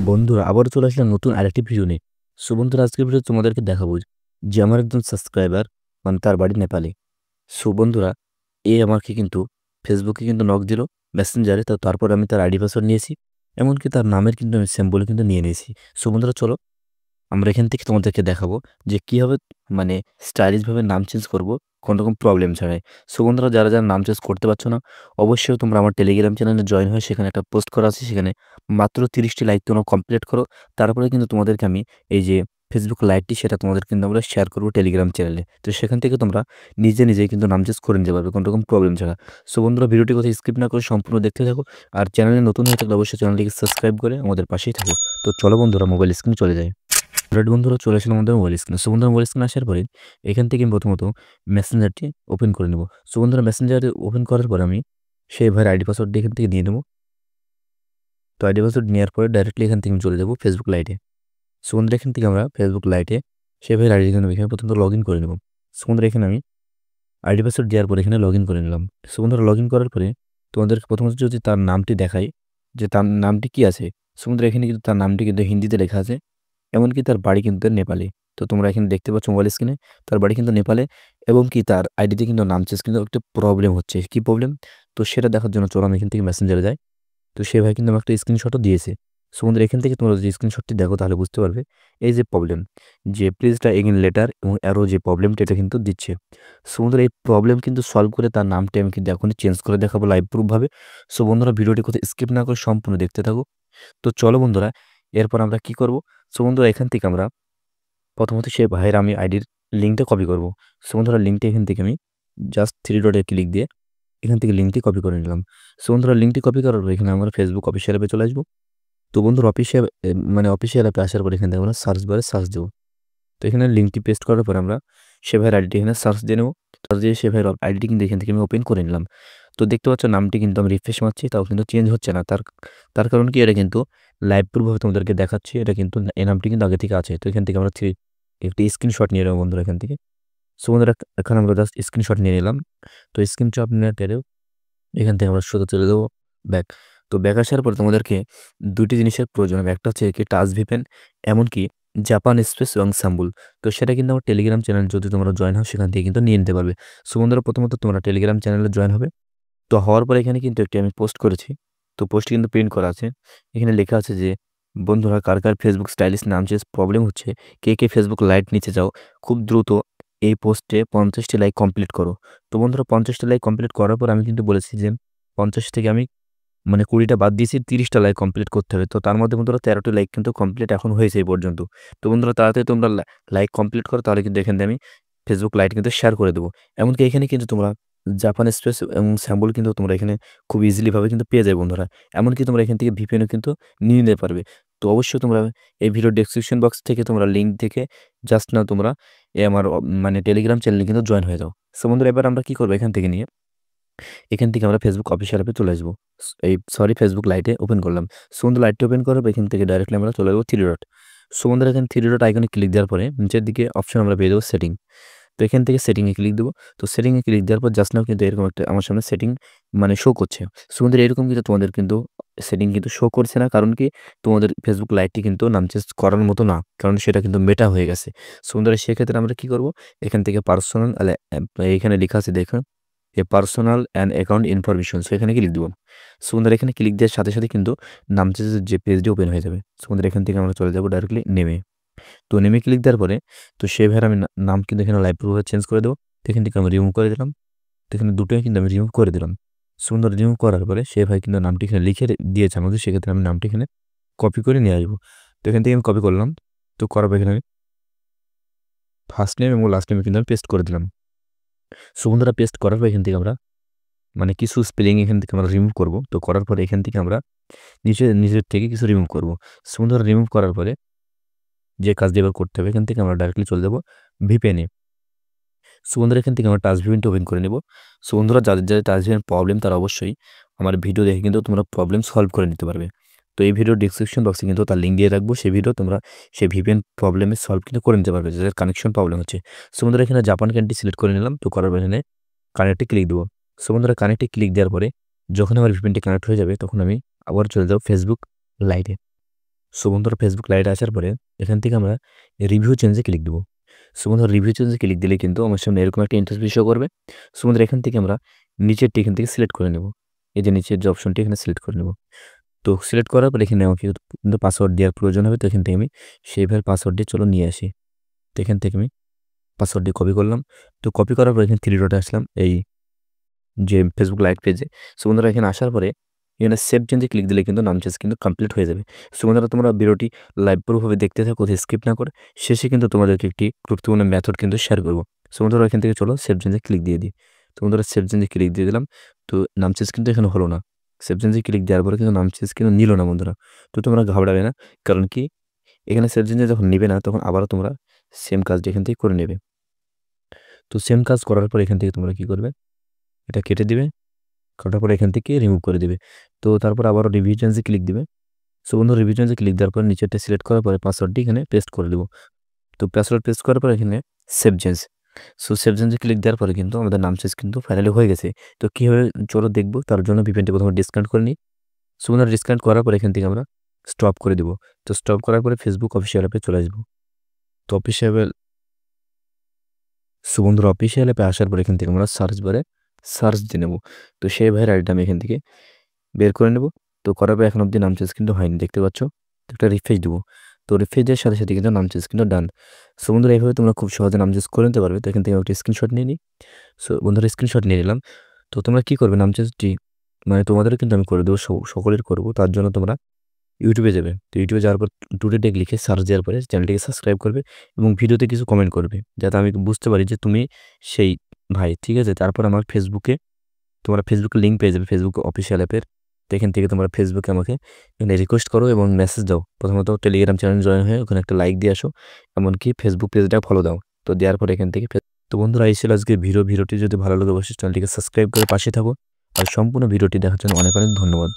বন্ধুরা আবারও চলে আসলাম নতুন আরেকটি ভিডিও নিয়ে। সো বন্ধুরা আজকের ভিডিও তোমাদেরকে দেখাবো যে আমার একজন সাবস্ক্রাইবার মানে তার বাড়ি নেপালে। সো বন্ধুরা আমাকে কিন্তু ফেসবুকে কিন্তু নক দিল মেসেঞ্জারে। তারপর আমি তার আইডি পাসওয়ার্ড নিয়েছি, এমনকি তার নামের কিন্তু আমি সিম্বল কিন্তু নিয়ে নিয়েছি। সো বন্ধুরা চলো আমরা এখান থেকে তোমাদেরকে দেখাবো যে কিভাবে মানে স্টাইলিশভাবে নাম চেঞ্জ করব কোনো রকম প্রবলেম ছাড়াই। সো বন্ধুরা যারা নাম চেঞ্জ করতে পারছো না, অবশ্যই তোমরা আমার টেলিগ্রাম চ্যানেলে জয়েন হয়ে সেখানে একটা পোস্ট করা আছে, সেখানে মাত্র 30টি লাইক তোমরা কমপ্লিট করো। তারপরে কিন্তু তোমাদেরকে আমি এই যে ফেসবুক লাইভটি সেটা তোমাদের কিন্তু আমরা শেয়ার করবো টেলিগ্রাম চ্যানেলে। তো সেখান থেকে তোমরা নিজেই কিন্তু নাম চেঞ্জ করে নিতে পারবে কোনো রকম প্রবলেম ছাড়া। সো বন্ধুরা ভিডিওটি কথা স্কিপ না করে সম্পূর্ণ দেখতে থাকো, আর চ্যানেলে নতুন হয়ে থাকলে অবশ্যই চ্যানেলটিকে সাবস্ক্রাইব করে আমাদের পাশেই থাকো। তো চলো বন্ধুরা মোবাইল স্ক্রিনে চলে যায়। অলরেডি বন্ধুরা চলে আসলাম আমাদের মোবাইল স্ক্রিনে। সো বন্ধুরা মোবাইল স্ক্রিনে আসার পরে এখান থেকে আমি প্রথমত মেসেঞ্জারটি ওপেন করে নেব। সো বন্ধুরা মেসেঞ্জারে ওপেন করার পর আমি সেই ভাইয়ের আইডি পাসওয়ার্ডটি এখান থেকে নিয়ে নেব। তো আইডি পাসওয়ার্ড নেওয়ার পরে ডাইরেক্টলি এখান থেকে আমি চলে যাব ফেসবুক লাইটে। সো বন্ধুরা এখান থেকে আমরা ফেসবুক লাইটে সেই ভাইয়ের আইডি এখানে প্রথমত লগ ইন করে নেব। সো বন্ধুরা এখানে আমি আইডি পাসওয়ার্ড দেওয়ার পরে এখানে লগ ইন করে নিলাম। সো বন্ধুরা লগ ইন করার পরে তোমাদেরকে প্রথমত যদি তার নামটি দেখাই যে তার নামটি কি আছে। সো বন্ধুরা এখানে কিন্তু তার নামটি কিন্তু হিন্দিতে লেখা আছে, এমনকি তার বাড়ি কিন্তু নেপালে। তো তোমরা এখানে দেখতে পাচ্ছ মোবাইল স্ক্রিনে তার বাড়ি কিন্তু নেপালে, এবং কি তার আইডিতে কিন্তু নাম চেঞ্জ কিন্তু একটা প্রবলেম হচ্ছে। কি প্রবলেম? তো সেটা দেখার জন্য চলো আমি এখান থেকে মেসেঞ্জারে যাই। তো সে ভাই কিন্তু আমাকে একটা স্ক্রিনশটও দিয়েছে। সো বন্ধুরা এখান থেকে তোমরা যদি স্ক্রিনশটটি দেখো তাহলে বুঝতে পারবে এই যে প্রবলেম, যে প্লিজটা এগেন লেটার এবং অ্যারো যে প্রবলেমটা এটা কিন্তু দিচ্ছে। সো বন্ধুরা এই প্রবলেম কিন্তু সলভ করে তার নামটা আমি কিন্তু এখনই চেঞ্জ করে দেখাবো লাইভ প্রুফভাবে। সো বন্ধুরা ভিডিওটি কোথাও স্কিপ না করে সম্পূর্ণ দেখতে থাকো। তো চলো বন্ধুরা এরপর আমরা কি করব। সো বন্ধুরা এখান থেকে আমরা প্রথমত সে ভাইয়ের আমি আইডির লিঙ্কটা কপি করব। সো বন্ধুরা লিঙ্কটা এখান থেকে আমি জাস্ট থ্রি ডটে ক্লিক দিয়ে এখান থেকে লিঙ্কটি কপি করে নিলাম। সো বন্ধুরা লিঙ্কটি কপি করার পর এখানে আমরা ফেসবুক অফিসিয়াল অ্যাপে চলে আসবো। তো বন্ধুরা মানে অফিসিয়াল অ্যাপে আসার পর এখান থেকে আমরা সার্চ বারে সার্চ দেবো। তো এখানে লিঙ্কটি পেস্ট করার পর আমরা সে ভাইয়ের আইডিটি এখানে সার্চ দিয়ে নেবো। সার্চ দিয়ে সে ভাইয়ের আইডিটি কিন্তু এখান থেকে আমি ওপেন করে নিলাম। তো দেখতে পাচ্ছ নামটি কিন্তু আমি রিফ্রেশ মারছি, তাও কিন্তু চেঞ্জ হচ্ছে না। তার তার কারণ কি, এটা কিন্তু লাইভ প্রুফভাবে তোমাদেরকে দেখাচ্ছি, এটা কিন্তু এই নামটি কিন্তু আগে থেকে আছে। তো এখান থেকে আমরা একটি স্ক্রিনশট নিয়ে নেবো বন্ধুরা এখান থেকে। সো বন্ধুরা এখন আমরা জাস্ট স্ক্রিনশট নিয়ে নিলাম। তো স্ক্রিনশট নেওয়ার এখান থেকে আমরা সোজা চলে যাবো ব্যাক। তো ব্যাক আসার পর তোমাদেরকে ২টি জিনিসের প্রয়োজন হবে। একটা হচ্ছে কি টাচ ভিপেন, এমনকি জাপান স্পেস এবং সাম্বুল। তো সেটা কিন্তু আমার টেলিগ্রাম চ্যানেল যদি তোমরা জয়েন হও সেখান থেকে কিন্তু নিয়ে নিতে পারবে। সো বন্ধুরা প্রথমত তোমরা টেলিগ্রাম চ্যানেলে জয়েন হবে। তো হওয়ার পরে এখানে কিন্তু একটি আমি পোস্ট করেছি। তো পোস্ট কিন্তু প্রিন্ট করা আছে। এখানে লেখা আছে যে বন্ধুরা কার ফেসবুক স্টাইলিশ নাম চেঞ্জ প্রবলেম হচ্ছে, কে ফেসবুক লাইট নিতে চাও, খুব দ্রুত এই পোস্টে 50টি লাইক কমপ্লিট করো। তো বন্ধুরা 50টা লাইক কমপ্লিট করার পর আমি কিন্তু বলেছি যে 50 থেকে আমি মানে 20টা বাদ দিয়েছি, 30টা লাইক কমপ্লিট করতে হবে। তো তার মধ্যে বন্ধুরা 13টি লাইক কিন্তু কমপ্লিট এখন হয়েছে এই পর্যন্ত। তো বন্ধুরা তাড়াতাড়ি তোমরা লাইক কমপ্লিট করো, তাহলে কিন্তু এখান থেকে আমি ফেসবুক লাইট কিন্তু শেয়ার করে দেবো। এমনকি এখানে কিন্তু তোমরা জাপান স্পেস এবং স্যাম্বল কিন্তু তোমরা এখানে খুব ইজিলি ভাবে কিন্তু পেয়ে যাবে বন্ধুরা। এমনকি তোমরা এখান থেকে ভিপিএনও কিন্তু নিয়ে নিতে পারবে। তো অবশ্যই তোমরা এই ভিডিও ডেসক্রিপশন বক্স থেকে তোমরা লিঙ্ক থেকে জাস্ট না তোমরা আমার মানে টেলিগ্রাম চ্যানেলে কিন্তু জয়েন হয়ে যাও। সো বন্ধুরা এবার আমরা কি করবো, এখান থেকে আমরা ফেসবুক অফিসিয়াল অ্যাপে চলে আসবো। ফেসবুক লাইটে ওপেন করলাম। সো বন্ধুরা লাইটটা ওপেন করার পর এখান থেকে ডাইরেক্টলি আমরা চলে যাবো থ্রি ডট। সো বন্ধুরা এখানে থ্রি ডট আইকনে ক্লিক দেওয়ার পরে নিচের দিকে অপশন আমরা পেয়ে যাবো সেটিং। তো এখান থেকে সেটিংয়ে ক্লিক দেবো। তো সেটিংয়ে ক্লিক দেওয়ার পর জাস্ট নাও কিন্তু এরকম একটা আমার সামনে সেটিং মানে শো করছে। সো বন্ধুরা এরকম কিন্তু তোমাদের কিন্তু সেটিং কিন্তু শো করছে না, কারণ কি তোমাদের ফেসবুক লাইটটি কিন্তু নাম চেঞ্জ করার মতো না, কারণ সেটা কিন্তু মেটা হয়ে গেছে। সো বন্ধুরা সেক্ষেত্রে আমরা কি করবো, এখান থেকে পার্সোনাল এখানে লেখা আছে দেখুন personal and account information. So এখানে ক্লিক দেবো। সো বন্ধুরা এখানে ক্লিক দেওয়ার সাথে সাথে কিন্তু নাম চেঞ্জের যে পেজটি ওপেন হয়ে যাবে। সো বন্ধুরা এখান থেকে আমরা চলে যাবো ডাইরেক্টলি নেমে। তো নেমে ক্লিক দেওয়ার পরে তো সে ভাইয়ের আমি নাম কিন্তু এখানে লাইভ প্রুফে চেঞ্জ করে দেবো। তো এখান থেকে আমি রিমুভ করে দিলাম। তো এখানে দুটোই কিন্তু আমি রিমুভ করে দিলাম। সুন্দর রিমুভ করার পরে সে ভাই কিন্তু নামটি এখানে লিখে দিয়েছে আমাকে, সেক্ষেত্রে আমি নামটি এখানে কপি করে নিয়ে আসবো। তো এখান থেকে আমি কপি করলাম। তো করার পর এখানে আমি ফার্স্ট নেম এবং লাস্ট নেমে কিন্তু আমি পেস্ট করে দিলাম। সো বন্ধুরা পেস্ট করার পর এখান থেকে আমরা মানে কিছু স্পেলিং এখান থেকে আমরা রিমুভ করব। তো করার পরে এখান থেকে আমরা নিজের থেকে কিছু রিমুভ করব। সো বন্ধুরা রিমুভ করার পরে যে কাজটি এবার করতে হবে, এখান থেকে আমরা ডাইরেক্টলি চলে যাব ভিপিএনে। সো বন্ধুরা এখান থেকে আমরা টাচ ভিপিএনটা ওপেন করে নেব। সো বন্ধুরা যাদের টাচ ভিপিএন প্রবলেম তারা অবশ্যই আমার ভিডিও দেখে কিন্তু তোমরা প্রবলেম সলভ করে নিতে পারবে। তো এই ভিডিও ডিসক্রিপশন বক্সে কিন্তু তার লিঙ্ক দিয়ে রাখবো, সেই ভিডিও তোমরা সেই ভিপিএন প্রবলেমের সলভ কিন্তু করে নিতে পারবে যাদের কানেকশন প্রবলেম হচ্ছে। সো বন্ধুরা এখানে জাপান কান্ট্রি সিলেক্ট করে নিলাম। তো করার পর এখানে কানেক্টে ক্লিক দেবো। সো বন্ধুরা কানেক্টে ক্লিক দেওয়ার পরে যখন আমার ভিপিএনটি কানেক্ট হয়ে যাবে তখন আমি আবার চলে যাব ফেসবুক লাইটে। সো বন্ধুরা ফেসবুক লাইটে আসার পরে এখান থেকে আমরা রিভিউ চেঞ্জে ক্লিক দেবো। সো বন্ধুরা রিভিউ চেঞ্জে ক্লিক দিলে কিন্তু আমার সামনে এরকম একটা ইন্টারফেস শো করবে। সো বন্ধুরা এখান থেকে আমরা নিচেরটি এখান থেকে সিলেক্ট করে নেব। এই যে নিচের যে অপশনটি এখানে সিলেক্ট করে নেব। তো সিলেক্ট করার পর এখানে আমাকে কিন্তু পাসওয়ার্ড দেওয়ার প্রয়োজন হবে। তো এখান থেকে আমি সেইভাবে পাসওয়ার্ডটি চলো নিয়ে আসি। তো এখান থেকে আমি পাসওয়ার্ডটি কপি করলাম। তো কপি করার পর এখানে 3 ডটে আসলাম এই যে ফেসবুক লাইভ পেজে। সো বন্ধুরা এখানে আসার পরে এখানে সেভ চেঞ্জে ক্লিক দিলে কিন্তু নাম চেঞ্জ কিন্তু কমপ্লিট হয়ে যাবে। সো বন্ধুরা তোমরা ভিডিওটি লাইভ পুরোভাবে দেখতে থাকো, স্কিপ না করে। শেষে কিন্তু তোমাদেরকে একটি গুরুত্বপূর্ণ মেথড কিন্তু শেয়ার করব। সো বন্ধুরা এখান থেকে চলো সেভ চেঞ্জে ক্লিক দিয়ে দিই। তো বন্ধুরা সেভ চেঞ্জে ক্লিক দিয়ে দিলাম। তো নাম চেঞ্জ কিন্তু এখানে হলো না। সেভ চেঞ্জে ক্লিক দেওয়ার পরে কিন্তু নাম চেঞ্জ কিন্তু নিল না বন্ধুরা। তো তোমরা ঘাবড়াবে না, কারণ কি এখানে সেভ চেঞ্জে যখন নিবে না তখন আবারও তোমরা সেম কাজটি এখান থেকে করে নেবে। তো সেম কাজ করার পর এখান থেকে তোমরা কি করবে, এটা কেটে দিবে। কাটার পরে এখান থেকে রিমুভ করে দিবে। তো তারপর আবারও রিভিউ চেঞ্জে ক্লিক দিবে। সো বন্ধু রিভিউ চেঞ্জে ক্লিক দেওয়ার পর নিচেরটা সিলেক্ট করার পরে পাসওয়ার্ডটি এখানে পেস্ট করে দেবো। তো পাসওয়ার্ড পেস্ট করার পর এখানে সেভ চেঞ্জ। সো সেভ চেঞ্জে ক্লিক দেওয়ার পরে কিন্তু আমাদের নাম চেঞ্জ কিন্তু ফাইনালি হয়ে গেছে। তো কীভাবে চলো দেখবো, তার জন্য ভিপিএনটি প্রথমে ডিসকানেক্ট করে নিই। সো বন্ধুরা ডিসকানেক্ট করার পর এখান থেকে আমরা স্টপ করে দেবো। তো স্টপ করার পরে ফেসবুক অফিসিয়াল অ্যাপে চলে আসবো। তো বন্ধুরা অফিসিয়াল অ্যাপে আসার পর এখান থেকে আমরা সার্চ বারে সার্চ দিয়ে নেবো। তো সেই ভাইয়ের আইডিটা আমি এখান থেকে বের করে নেব। তো করার পর এখন অব্দি নাম চেঞ্জ কিন্তু হয়নি, দেখতে পাচ্ছ। তো একটা রিফ্রেশ দেবো। তো রিফ্রেশ দেওয়ার সাথে সাথে কিন্তু নাম চেঞ্জ কিন্তু ডান। সো বন্ধুরা এইভাবে তোমরা খুব সহজে নাম চেঞ্জ করে নিতে পারবে। তো এখান থেকে একটা স্ক্রিনশট নিয়ে নিই। সো বন্ধুরা স্ক্রিনশট নিয়ে নিলাম। তো তোমরা কী করবে, নাম চেঞ্জটি মানে তোমাদের কিন্তু আমি করে দেবো, সকলের করবো। তার জন্য তোমরা ইউটিউবে যাবে। তো ইউটিউবে যাওয়ার পর টুডে টেক লিখে সার্চ দেওয়ার পরে চ্যানেলটিকে সাবস্ক্রাইব করবে এবং ভিডিওতে কিছু কমেন্ট করবে, যাতে আমি বুঝতে পারি যে তুমি সেই ভাই, ঠিক আছে। তারপর আমার ফেসবুকে তোমরা ফেসবুকে লিঙ্ক পেয়ে যাবে, ফেসবুক অফিসিয়াল অ্যাপের। তো এখান থেকে তোমরা ফেসবুকে আমাকে রিকোয়েস্ট করো এবং মেসেজ দাও। প্রথমত টেলিগ্রাম চ্যানেল জয়েন হয়ে ওখানে একটা লাইক দিয়ে আসো, এমনকি ফেসবুক পেজটা ফলো দাও। তো দেওয়ার পর এখান থেকে তো বন্ধুরা এই ছিল আজকে ভিডিওটি যদি ভালো লাগে অবশ্যই চ্যানেলটিকে সাবস্ক্রাইব করে পাশে থাকো। আর সম্পূর্ণ ভিডিওটি দেখার জন্য অনেক অনেক ধন্যবাদ।